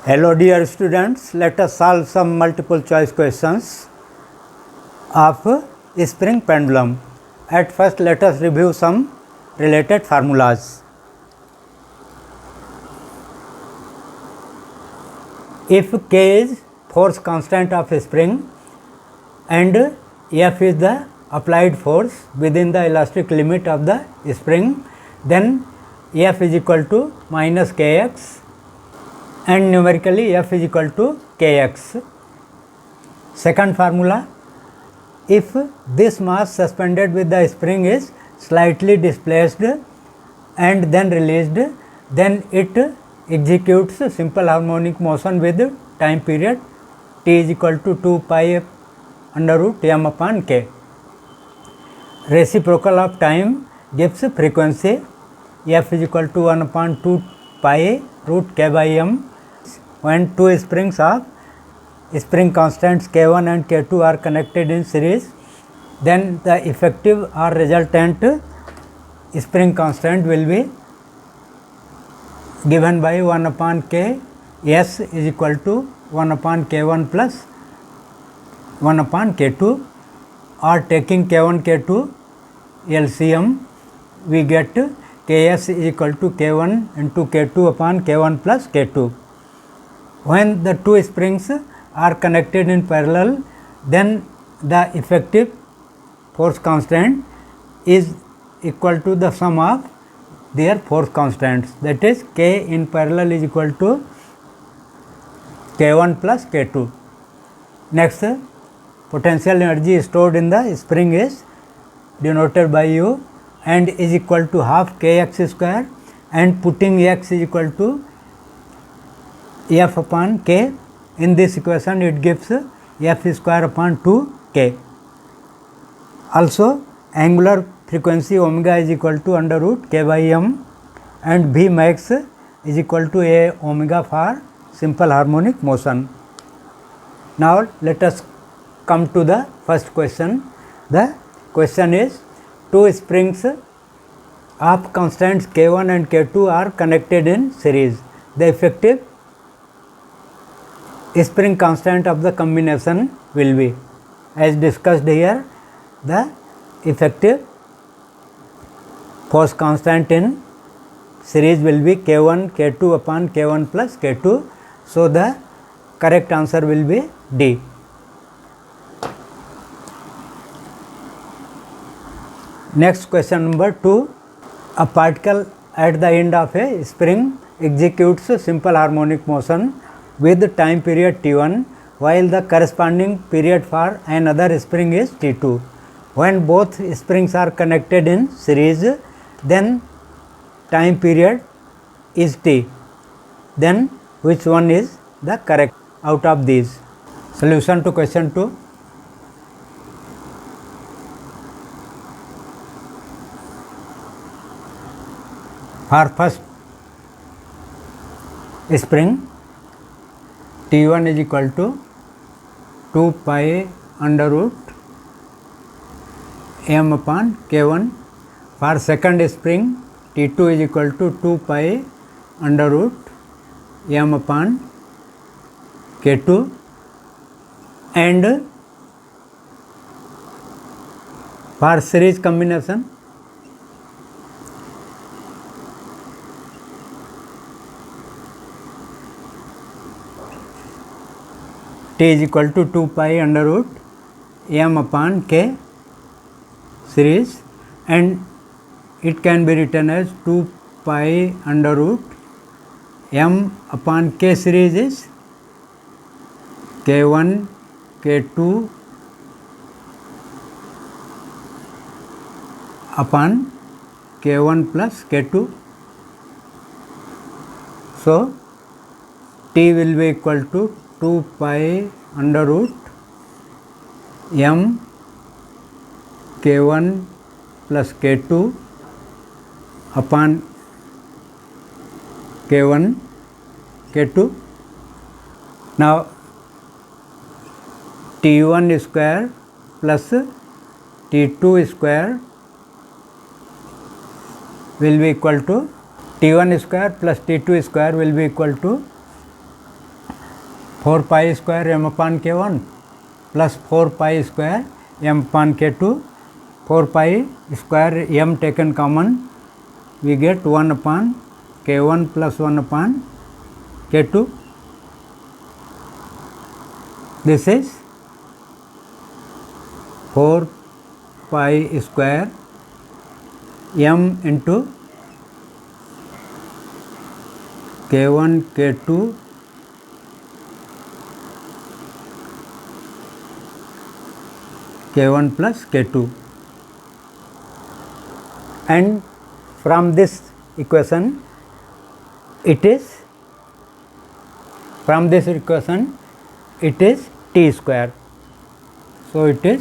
Hello dear students, let us solve some multiple choice questions of spring pendulum. At first let us review some related formulas. If K is force constant of a spring and F is the applied force within the elastic limit of the spring, then F is equal to minus Kx and numerically F is equal to Kx. Second formula, if this mass suspended with the spring is slightly displaced and then released, then it executes simple harmonic motion with time period t is equal to 2 pi under root m upon k. Reciprocal of time gives frequency f is equal to 1 upon 2 pi root k by m. When two springs of spring constants K1 and K2 are connected in series, then the effective or resultant spring constant will be given by 1 upon K S is equal to 1 upon K1 plus 1 upon K2, or taking K1 K2 LCM we get Ks is equal to K1 into K2 upon K1 plus K2. When the two springs are connected in parallel, then the effective force constant is equal to the sum of their force constants, that is K in parallel is equal to K1 plus K2. Next, potential energy stored in the spring is denoted by U and is equal to half Kx square, and putting x is equal to F upon K in this equation it gives F square upon 2K. Also angular frequency omega is equal to under root K by M and V max is equal to A omega for simple harmonic motion. Now let us come to the first question. The question is, two springs of constants K1 and K2 are connected in series. The effective spring constant of the combination will be, as discussed here, the effective force constant in series will be K1 K2 upon K1 plus K2. So the correct answer will be D. Next question number 2. A particle at the end of a spring executes simple harmonic motion with time period t1, while the corresponding period for another spring is t2. When both springs are connected in series, then time period is t. Then which one is the correct out of these? Solution to question 2. For first spring, T1 is equal to 2 pi under root m upon K1. For second spring, T2 is equal to 2 pi under root m upon K2, and for series combination, T is equal to 2 pi under root m upon K series, and it can be written as 2 pi under root m upon K series is K1 K2 upon K1 plus K2. So T will be equal to 2 pi under root m K1 plus K2 upon K1 K2. Now T1 square plus T2 square will be equal to T1 square plus T2 square will be equal to 4 pi square m upon k1 plus 4 pi square m upon k2. 4 pi square m taken common, we get 1 upon k1 plus 1 upon k2. This is 4 pi square m into k1 k2 k1 plus k2, and from this equation it is t square. So it is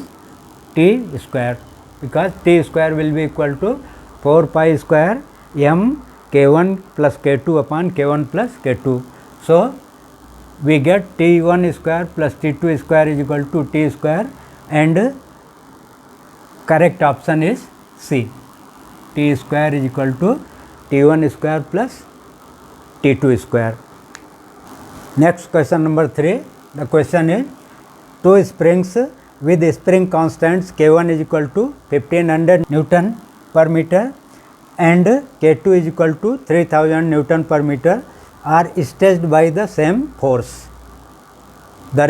t square, because t square will be equal to 4 pi square m k1 plus k2 upon k1 plus k2. So we get t1 square plus t2 square is equal to t square, and correct option is C. T square is equal to t1 square plus t2 square. Next question number 3. The question is, two springs with spring constants k1 is equal to 1500 Newton per meter and k2 is equal to 3000 Newton per meter are stretched by the same force. The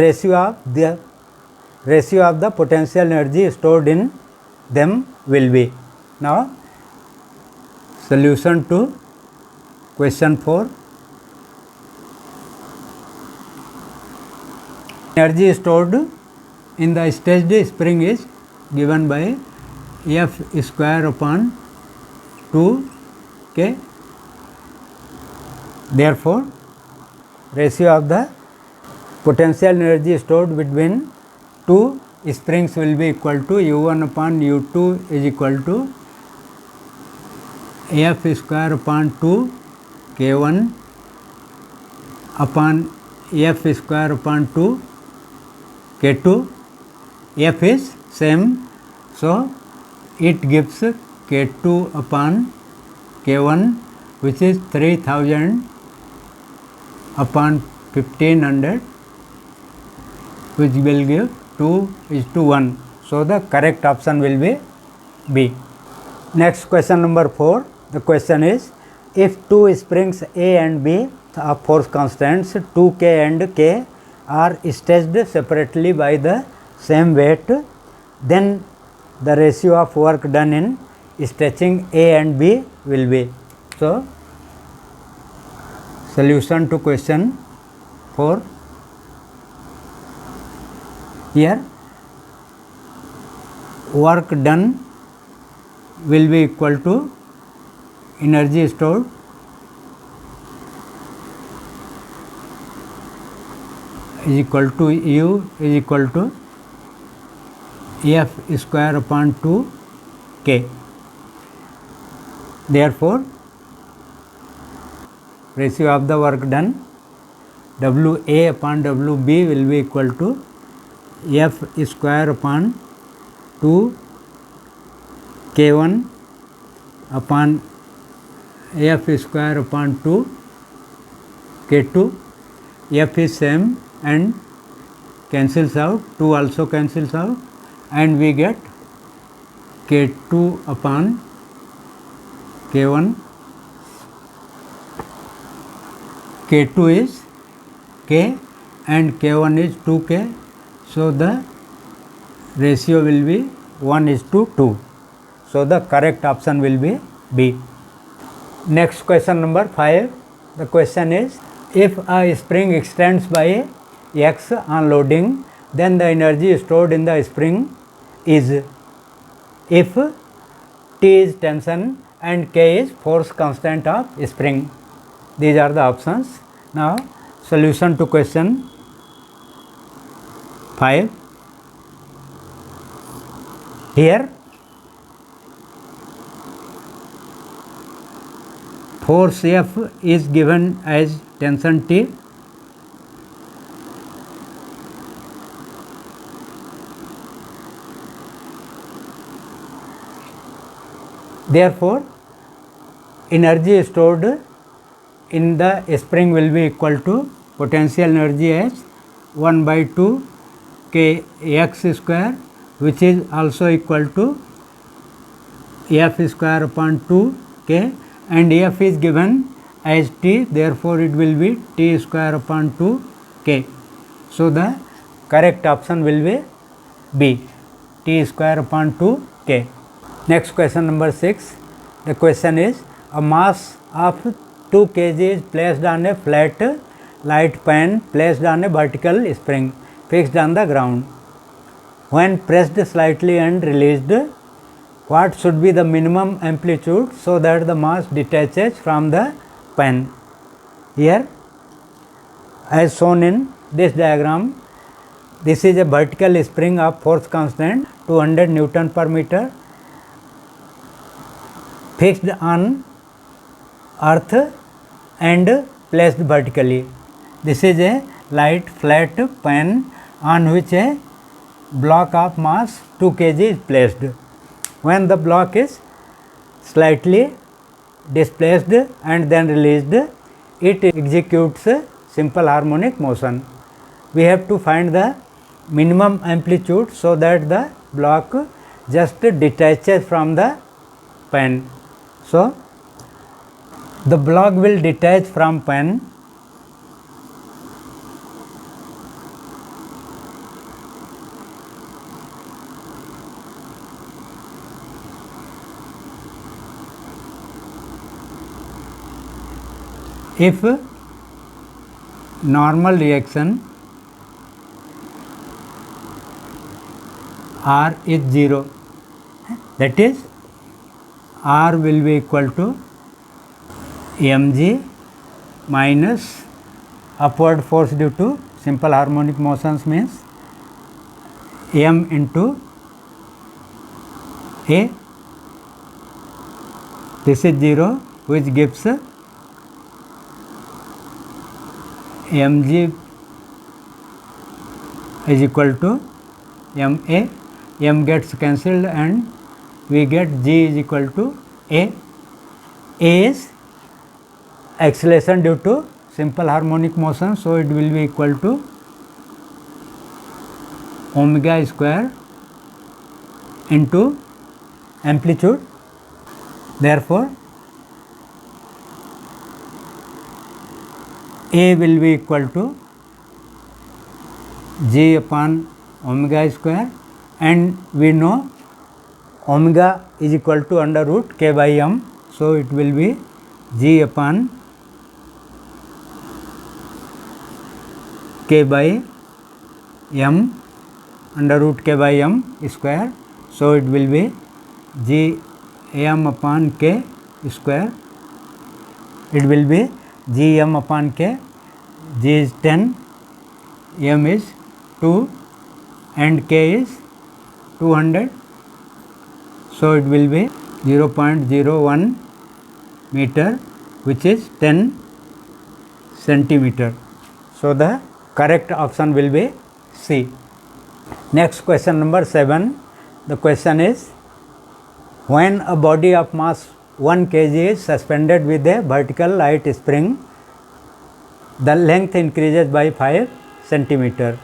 ratio of the potential energy stored in them will be. Now solution to question 4. Energy stored in the stretched spring is given by F square upon 2k. Therefore, ratio of the potential energy stored between two springs will be equal to U1 upon U2 is equal to F square upon 2 K1 upon F square upon 2 K2. F is same, so it gives K2 upon K1, which is 3000 upon 1500, which will give 2:1. So the correct option will be B. Next question number 4. The question is, if two springs A and B of force constants 2k and k are stretched separately by the same weight, then the ratio of work done in stretching A and B will be. So solution to question 4. Here work done will be equal to energy stored is equal to U is equal to F square upon 2k. Therefore, ratio of the work done WA upon WB will be equal to F square upon 2 K1 upon F square upon 2 K2. F is same and cancels out, 2 also cancels out, and we get K2 upon K1. K2 is K and K1 is 2K. So the ratio will be 1:2. So the correct option will be B. Next question number 5. The question is, if a spring extends by x on loading, then the energy stored in the spring is, if T is tension and K is force constant of spring. These are the options. Now solution to question 5. Here force F is given as tension T. Therefore, energy stored in the spring will be equal to potential energy as 1 by 2 kx square, which is also equal to f square upon 2 k, and f is given as t, therefore it will be t square upon 2 k. So the correct option will be B, t square upon 2 k. Next question number 6. The question is, a mass of 2 kg is placed on a flat light pan placed on a vertical spring fixed on the ground. When pressed slightly and released, what should be the minimum amplitude so that the mass detaches from the pan? Here, as shown in this diagram, this is a vertical spring of force constant 200 Newton per meter fixed on earth and placed vertically. This is a light flat pan on which a block of mass 2 kg is placed. When the block is slightly displaced and then released, it executes simple harmonic motion. We have to find the minimum amplitude so that the block just detaches from the pan. So, the block will detach from pan if normal reaction R is 0, that is R will be equal to mg minus upward force due to simple harmonic motions means m into a, this is 0, which gives mg is equal to ma, m gets cancelled and we get g is equal to a. A is acceleration due to simple harmonic motion, so it will be equal to omega square into amplitude. Therefore, A will be equal to g upon omega square, and we know omega is equal to under root k by m. So, it will be g upon k by m under root k by m square. So, it will be g m upon k square. It will be g m upon k. G is 10, m is 2 and k is 200. So, it will be 0.01 meter, which is 10 centimeter. So, the correct option will be C. Next question number 7. The question is, when a body of mass 1 kg is suspended with a vertical light spring, the length increases by 5 centimeter.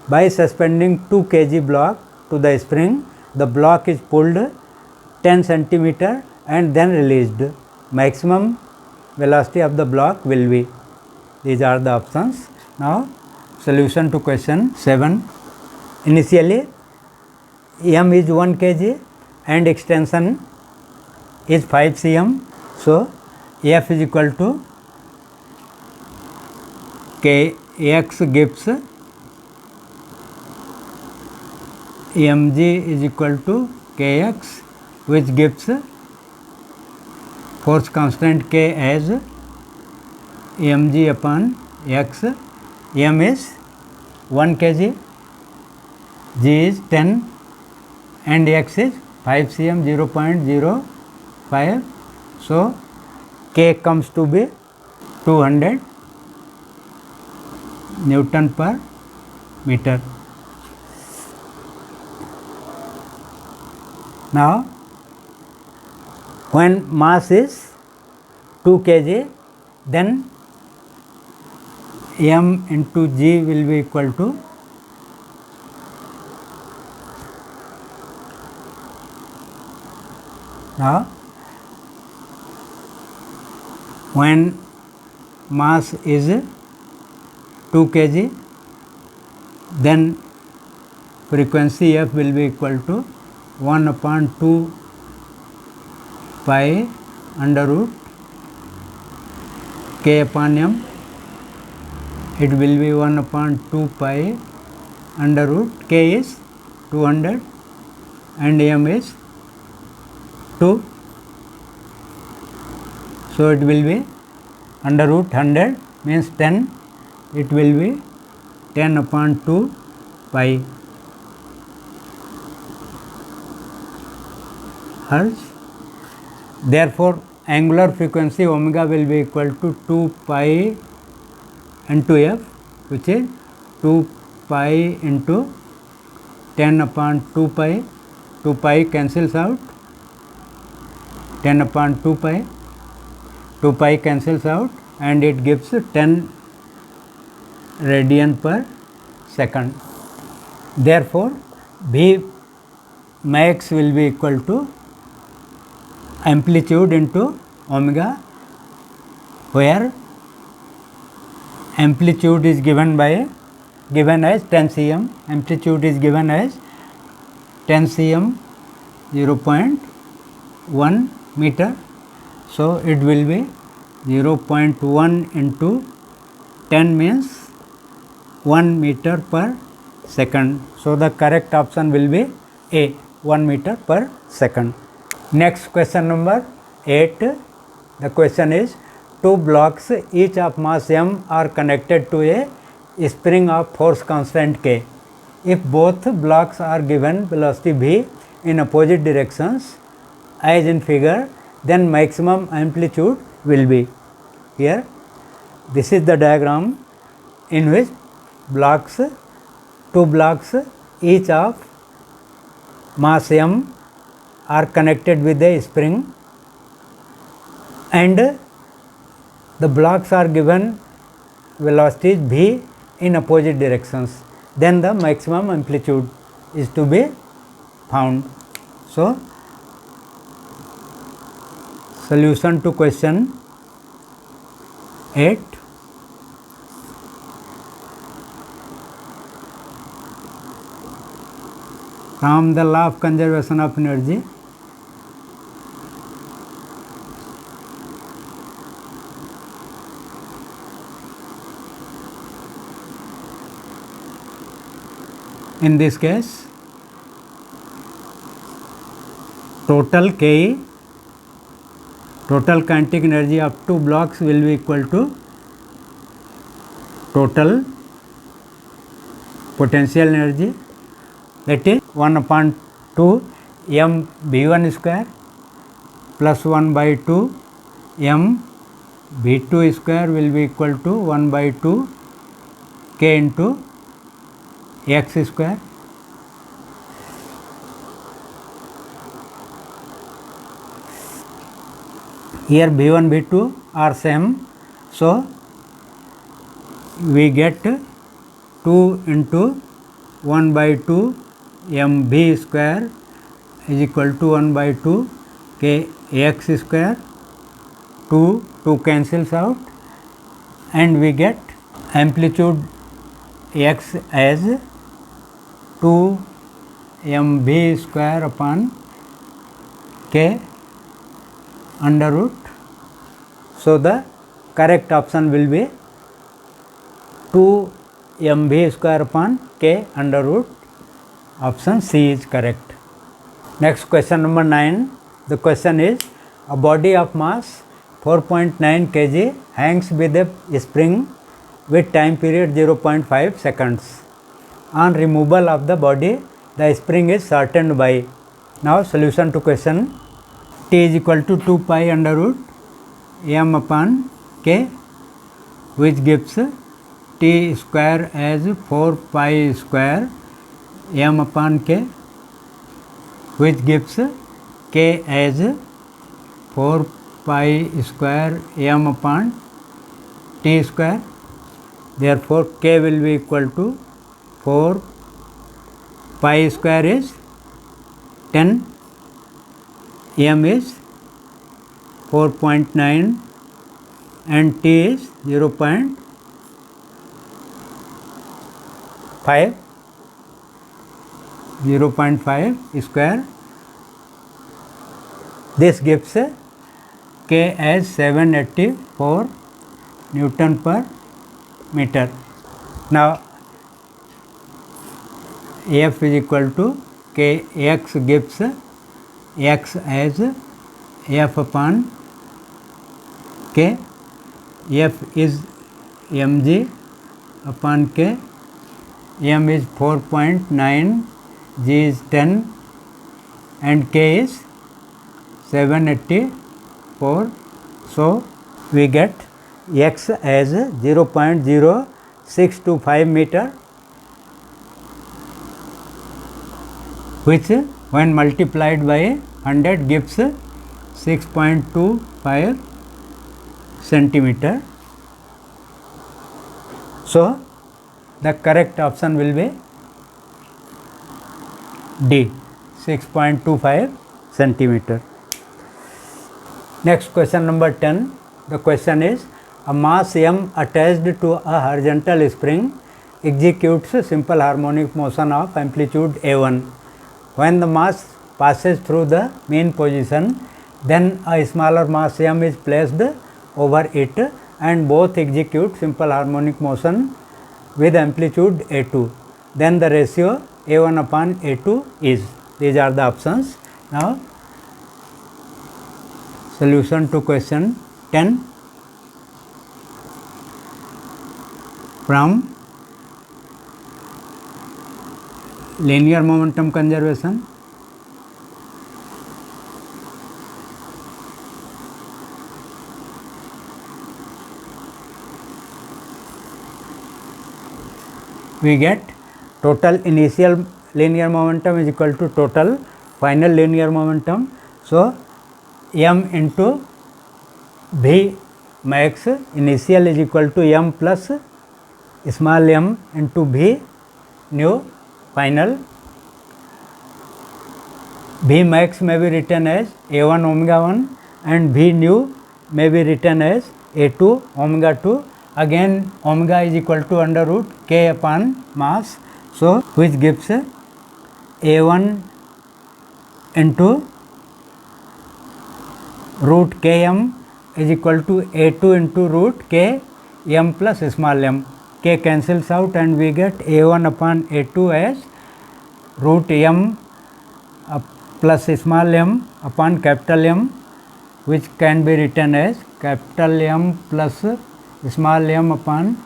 By suspending 2 kg block to the spring, the block is pulled 10 centimeter and then released. Maximum velocity of the block will be. These are the options. Now, solution to question 7. Initially, m is 1 kg and extension is 5 cm. So, F is equal to Kx gives mg is equal to Kx, which gives force constant K as mg upon x. M is 1 kg, g is 10 and x is 5 cm, 0.05. So, K comes to be 200 Newton per meter. Now, when mass is 2 kg, then m into g will be equal to now when mass is 2 kg, then frequency f will be equal to 1 upon 2 pi under root k upon m. It will be 1 upon 2 pi under root k is 200 and m is 2. So, it will be under root 100 means 10, it will be 10 upon 2 pi hertz. Therefore, angular frequency omega will be equal to 2 pi into f, which is 2 pi into 10 upon 2 pi, 2 pi cancels out, 10 upon 2 pi, 2 pi cancels out and it gives 10 radian per second. Therefore, V max will be equal to amplitude into omega, where amplitude is given as 10 cm, amplitude is given as 10 cm 0.1 meter. So, it will be 0.1 into 10 means 1 meter per second. So, the correct option will be A, 1 meter per second. Next question number 8. The question is, two blocks each of mass m are connected to a spring of force constant k. If both blocks are given velocity v in opposite directions as in figure, then maximum amplitude will be. Here, this is the diagram in which two blocks each of mass m are connected with a spring and the blocks are given velocities v in opposite directions, then the maximum amplitude is to be found. So, solution to question 8. From the law of conservation of energy, in this case total KE, total kinetic energy of two blocks will be equal to total potential energy, that is 1 upon 2 m v1 square plus 1 by 2 m v2 square will be equal to 1 by 2 k into x square. Here v1 v2 are same, so we get 2 into 1 by 2 m v square is equal to 1 by 2 k x square, 2 cancels out and we get amplitude x as 2 m v square upon k under root. So, the correct option will be 2 m v square upon k under root. Option C is correct. Next question number 9. The question is, a body of mass 4.9 kg hangs with a spring with time period 0.5 seconds. On removal of the body, the spring is shortened by. Now, solution to question. T is equal to 2 pi under root m upon k, which gives T square as 4 pi square m upon k, which gives k as 4 pi square m upon t square. Therefore, k will be equal to 4 pi square is 10, m is 4.9 and t is 0.5 square. This gives k as 784 Newton per meter. Now, F is equal to k, x gives x as F upon k, F is mg upon k, m is 4.9, g is 10 and k is 784. So, we get x as 0.0625 meter, which when multiplied by 100 gives 6.25 centimeter. So, the correct option will be D, 6.25 centimeter. Next question number 10. The question is, a mass m attached to a horizontal spring executes simple harmonic motion of amplitude a1. When the mass passes through the mean position, then a smaller mass m is placed over it and both execute simple harmonic motion with amplitude a2. Then the ratio a1 upon a2 is. These are the options. Now, solution to question 10 from linear momentum conservation. We get total initial linear momentum is equal to total final linear momentum. So, m into v max initial is equal to m plus small m into v new final. V max may be written as a1 omega 1 and v new may be written as a2 omega 2. Again omega is equal to under root k upon mass. So, which gives a1 into root km is equal to a2 into root k m plus small m. K cancels out and we get a1 upon a2 as root m plus small m upon capital M, which can be written as capital M plus small m upon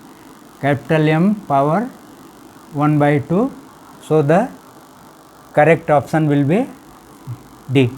capital M power 1 by 2. So, the correct option will be D.